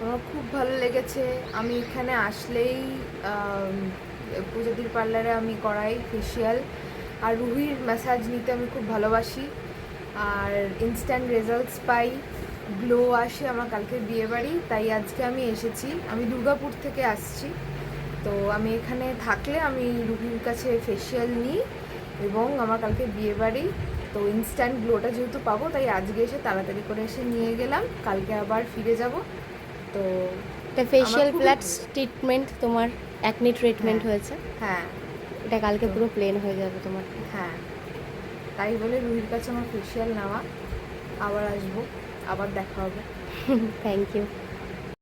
আমার খুব ভালো লেগেছে। আমি এখানে আসলেই পূজাদির পার্লারে আমি করাই ফেসিয়াল, আর রুহির ম্যাসাজ নিতে আমি খুব ভালোবাসি, আর ইনস্ট্যান্ট রেজাল্টস পাই, গ্লো আসে আমার কালকে বিয়েবাড়ি, তাই আজকে আমি এসেছি। আমি দুর্গাপুর থেকে আসছি, তো আমি এখানে থাকলে আমি রুহির কাছে ফেসিয়াল নিই, এবং আমার কালকে বিয়েবাড়ি, তো ইনস্ট্যান্ট গ্লোটা যেহেতু পাবো তাই আজকে এসে তাড়াতাড়ি করে এসে নিয়ে গেলাম, কালকে আবার ফিরে যাব। তো এটা আমার ফেশিয়াল খুবই প্লাস ট্রিটমেন্ট, তোমার অ্যাকনি ট্রিটমেন্ট হ্যাঁ, হয়েছে। হ্যাঁ, এটা কালকে তো পুরো প্লেন হয়ে যাবে তোমার। হ্যাঁ, তাই বলে রুহির কাছে আমার ফেসিয়াল নেওয়া। আবার আসবো, আবার দেখা হবে। Thank you.